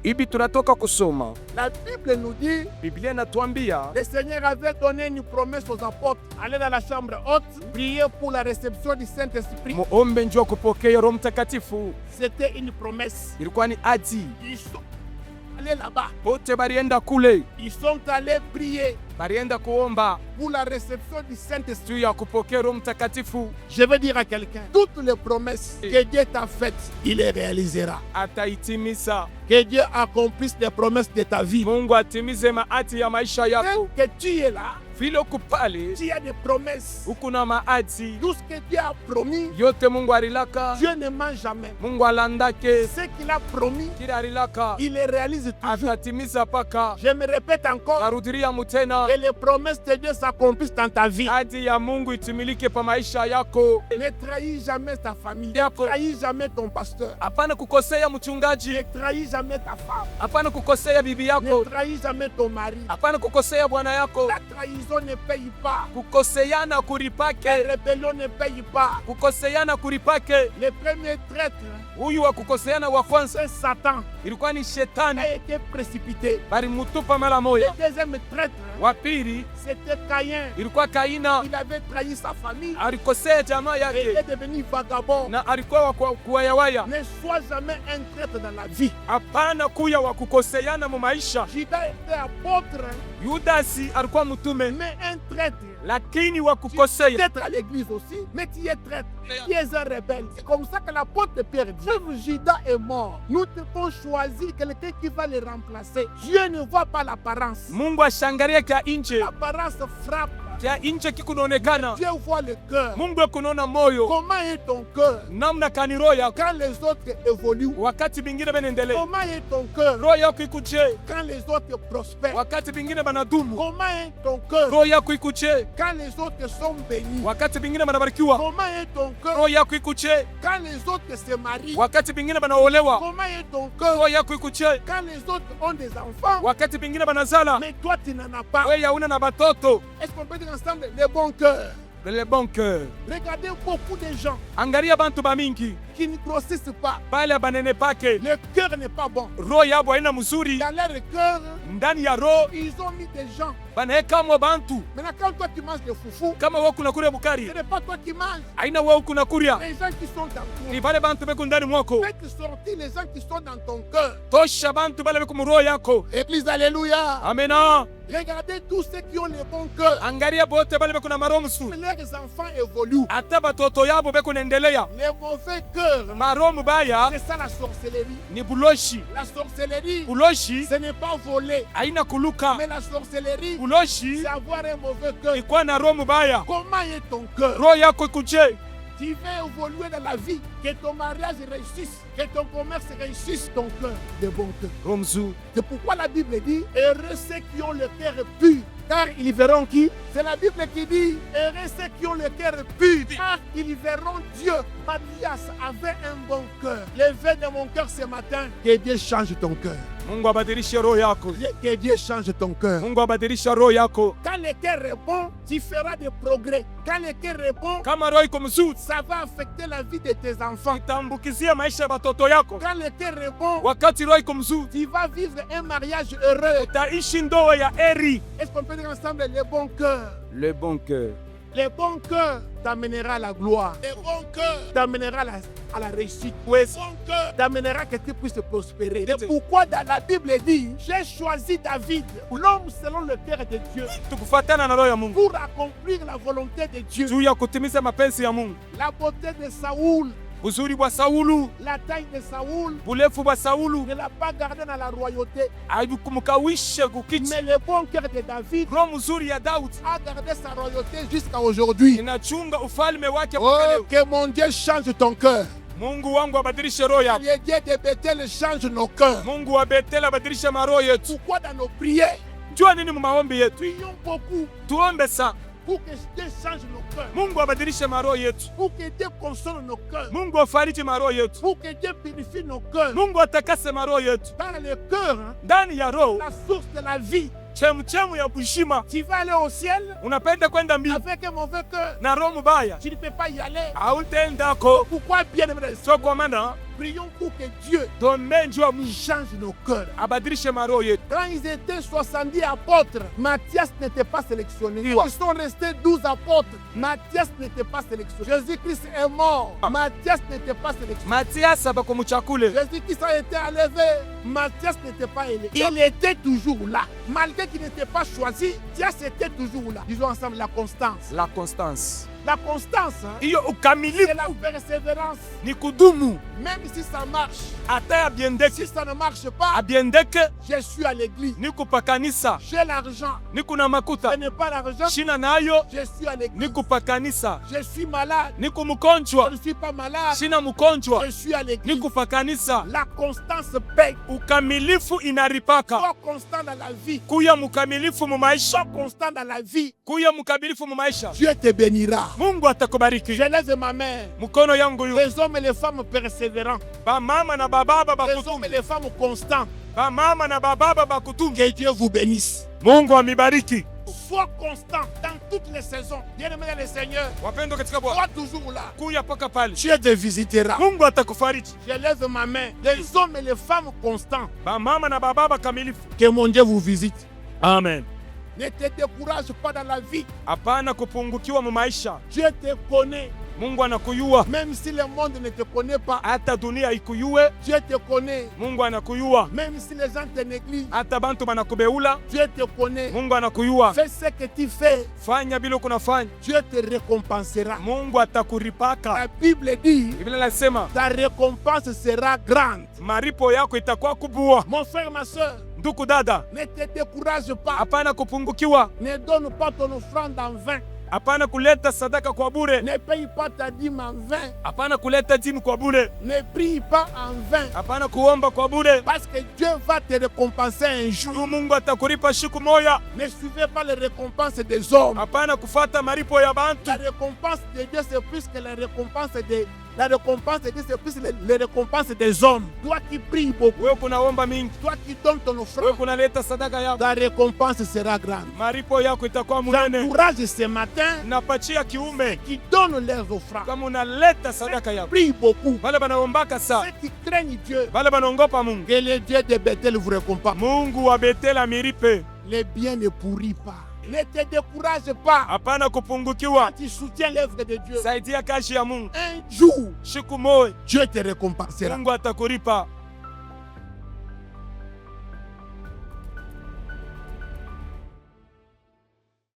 Ibi tunatoka kusoma. La Bible nous dit, Biblia inatuambia le Seigneur avait donné une promesse aux apôtres. Allez dans la chambre haute, priez pour la réception du Saint-Esprit. muombe njoo kupokea Roho Mtakatifu. C'était une promesse. Ilikuwa ni ahadi. Ils sont allés là-bas. Wote barienda kule, Ils sont allés prier barienda kuomba pour la réception du Saint-Esprit. juu ya kupokea Roho Mtakatifu. Je veux dire à quelqu'un, toutes les promesses que Dieu t'a faites, il les réalisera. Ataitimiza. Que Dieu accomplisse les promesses de ta vie. Mungu atimize maahadi ya maisha yako. Que tu es là, Vile uko pale, tu as des promesses. uko na maahadi. Tout ce que Dieu a promis, Yote Mungu alilaka. Dieu ne ment jamais. Mungu alandake. Ce qu'il a promis, Kile alilaka il les réalise toujours. atatimiza paka. Je me répète encore, Narudiria mutena. que les promesses de Dieu s'accomplissent dans ta vie. Ahadi ya Mungu itimilike pa maisha yako. Ne trahis jamais ta famille. Ne Yako. trahis jamais ton pasteur. Hapana kukosea mchungaji. Ne trahis jamais ta femme. Hapana kukosea bibi Ne yako. trahis jamais ton mari. Hapana kukosea bwana yako. La trahison ne paye pas. Kukoseana La kuripake. rébellion ne paye pas. Kukoseana kuripake. Le premier traître, Huyu wa kukoseana wa kwanza c'est Satan, ilikuwa ni shetani, a été précipité. bali mutupa mara moja. Le deuxième traître, Wa pili c'était Caïn. ilikuwa Kaina, Il avait trahi sa famille alikosea jamaa et il yake est devenu vagabond. na alikuwa wa kuwayawaya. Ne sois jamais un traître dans la vie. Hapana kuya wa kukoseana mu maisha. Judas était apôtre, Yudasi alikuwa mtume, mais un traître. lakini wa Tu kukosea. es traître à l'église aussi, mais tu es traître. Tu es un rebelle. C'est comme ça que l'apôtre Pierre dit, Judas est mort. Nous devons choisir quelqu'un qui va le remplacer. Dieu ne voit pas l'apparence. Mungu ashangalie kya nje, L'apparence frappe. kya nje kikunaonekana. Dieu voit le cœur. Mungu akunaona moyo, Comment est ton cœur namna kani roho yako. quand les autres évoluent? Wakati bingine benendelea, Comment est ton cœur roho yako ikuje. quand les autres prospèrent? Wakati bingine banadumu, Comment est ton cœur roho yako ikuje. quand les autres sont bénis? Wakati bingine banabarikiwa, Comment est ton cœur roho yako ikuje. quand les autres se marient? Wakati bingine banaolewa, Comment est ton cœur roho yako ikuje. quand les autres ont des enfants, Wakati bingine banazala, mais toi tu n'en as pas? wewe hauna na batoto. Est-ce qu'on peut dire ensemble les bons cœurs? Le bon cœur. Regardez beaucoup de gens Angalia bantu bamingi qui ne grossissent pas. pale banene pake, Le cœur n'est pas bon. roho yabo haina mzuri. Dans leur cœur, Ndani ya roho ils ont mis des gens. banaekamwa bantu. Maintenant, quand toi tu manges le foufou, Kama wewe kuna kuria bukari, ce n'est pas toi qui manges. haina wewe kuna kuria, Les gens qui sont dans ni toi. vale bantu beku ndani mwako. Faites sortir les gens qui sont dans ton cœur. Tosha bantu bale beku mu roho yako. Église, alléluia. Amena. Regardez tous ceux qui ont le bon cœur. Angalia bote bale beku na maroho mzuri. Leurs enfants évoluent. Hata batoto yabo beku naendelea. Les mauvais cœurs, Maroho mubaya c'est ça la sorcellerie. ni buloshi. La sorcellerie, Buloshi ce n'est pas voler. haina kuluka. Mais la sorcellerie, Buloshi c'est avoir un mauvais cœur. ikuwa na roho mubaya. Comment est ton cœur? Roho yako ikuje. Tu veux évoluer dans la vie, que ton mariage réussisse, que ton commerce réussisse, ton cœur de bon cœur. Roho mzuri. C'est pourquoi la Bible dit, heureux ceux qui ont le cœur pur, car ils verront qui? C'est la Bible qui dit, heureux ceux qui ont le cœur pur, car ils verront Dieu. Mathias avait un bon cœur. Lève de mon cœur ce matin, que Dieu change ton cœur. Mungu abadilishe roho yako. Que Dieu change ton cœur. Mungu abadilishe roho yako. Quand le cœur est bon, tu feras des progrès. Quand le cœur est bon, Kama roho iko mzuri, ça va affecter la vie de tes enfants. itambukizia maisha ya batoto yako. Quand le cœur est bon, Wakati roho iko mzuri, tu vas vivre un mariage heureux. utaishi ndoa ya heri. Est-ce qu'on peut dire ensemble le bon cœur? Le bon cœur. Le bon cœur t'amènera à la gloire. Le bon cœur t'amènera à la réussite. Le bon cœur t'amènera que tu puisses prospérer. C'est pourquoi dans la Bible dit, j'ai choisi David, l'homme selon le cœur de Dieu, Tukufuatana na roho ya Mungu. pour accomplir la volonté de Dieu. Juu ya kutimiza mapenzi ya Mungu. La beauté de Saoul, Uzuri bwa Saulu, la taille de Saoul, burefu bwa Saulu, ne l'a pas gardé dans la royauté. haikukumkawishe kukiti. Mais le bon cœur de David Roho mzuri ya Daudi a gardé sa royauté jusqu'à aujourd'hui. inachunga ufalme wake Oh, mpaka leo. que mon Dieu change ton cœur. Mungu wangu abadilishe roho yako. Le Dieu de Bethel change nos cœurs. Mungu wa Bethel abadilishe maroho yetu. Pourquoi dans nos prières, Jua nini mu maombi yetu? prions beaucoup Tuombe sana. pour que Dieu change nos cœurs, Mungu abadilishe maroho yetu. pour que Dieu console nos cœurs, Mungu afariji maroho yetu. pour que Dieu purifie nos cœurs. Mungu atakase maroho yetu. Dans le cœur, Ndani ya roho, la source de la vie. chemchemu ya bushima. Tu vas aller au ciel Unapenda kwenda mbinguni avec un mauvais cœur. na roho mbaya, Tu ne peux pas y aller. hautaendako. Pourquoi bien aimé? Sio kwa maana Prions pour que Dieu Tuombee juu ya Mungu change nos cœurs. abadilishe maroho yetu. Quand ils étaient 70 apôtres, Matthias n'était pas sélectionné. Ils sont restés 12 apôtres. Matthias n'était pas sélectionné. Jésus-Christ est mort. Matthias n'était pas sélectionné. Mathias abakumuchakule. Jésus-Christ a été enlevé. Matthias n'était pas élevé. Il était toujours là. Malgré qu'il n'était pas choisi, Matthias était toujours là. Disons ensemble la constance. La constance. La constance, hein, Hiyo ukamilifu c'est la persévérance. ni kudumu. Même si ça marche, Hata abiendeke si ça ne marche pas, abiendeke je suis à l'église. ni kupakanisa J'ai l'argent. ni kuna makuta. Je n'ai pas l'argent. Shina nayo Je suis à ni l'église. kupakanisa Je suis malade. ni Je kumukonjwa. ne suis pas malade. Shina mukonjwa Je suis à ni l'église. kupakanisa. La constance paye. Ukamilifu inaripaka. Sois constant dans la vie. Kuya mukamilifu mu maisha. Sois constant dans la vie. Kuya mukamilifu mu maisha. Dieu te bénira. Mungu atakubariki. Je lève ma main. Mkono yangu yu. Les hommes et les femmes persévérants. Ba mama na bababa Les hommes bakutume. et les femmes constants. Ba mama na bababa bakutume. Que Dieu vous bénisse. Mungu amibariki. Sois constant dans toutes les saisons. Bien-aimé dans le Seigneur. Wapendwa katika Bwana. Sois toujours là. Kuya paka pale. Dieu te visitera. Mungu atakufariji. Je lève ma main. Les hommes et les femmes constants. Ba mama na bababa kamilifu. Que mon Dieu vous visite. Amen. Ne te décourage pas dans la vie. Hapana kupungukiwa mu maisha. Dieu te connaît. Mungu anakuyua. Même si le monde ne te connaît pas. Hata dunia ikuyue. Dieu te connaît. Mungu anakuyua. Même si les gens te négligent. Hata bantu banakubeula. Dieu te connaît. Mungu anakuyua. Fais ce que tu fais. Fanya bila kunafanya. Dieu te récompensera. Mungu atakuripaka. La Bible dit, Biblia inasema ta récompense sera grande. maripo yako itakuwa kubwa. Mon frère, ma soeur, Ndugu dada, ne te décourage pas. hapana kupungukiwa. Ne donne pas ton offrande en vain. Hapana kuleta sadaka kwa bure. Ne paye pas ta dîme en vain. Hapana kuleta timu kwa bure. Ne prie pas en vain. Hapana kuomba kwa bure. Parce que Dieu va te récompenser un jour. Mungu atakuripa siku moja. Ne suivez pas les récompenses des hommes. Hapana kufata maripo ya bantu. La récompense de Dieu, c'est plus que la récompense des... La récompense de Dieu, c'est plus les récompenses des hommes. Toi qui pries beaucoup, Wewe kunaomba mingi. toi qui donnes ton Wewe offrande, kunaleta sadaka yako. ta récompense sera grande. Maripo yako itakuwa munene. J'encourage ce matin Napachia kiume qui donnent leurs offrandes. kama unaleta sadaka yako. Prie beaucoup. Wale banaombaka sa. Ceux qui craignent Dieu, Wale banaongopa Mungu. que le Dieu de Bethel vous récompense. Mungu wa Betela miripe. Les biens ne pourrit pas. Ne te décourage pas. Hapana kupungukiwa. Tu soutiens l'œuvre de Dieu. Saidia kazi ya Mungu. Un jour, Siku moja Dieu te récompensera. Mungu atakuripa.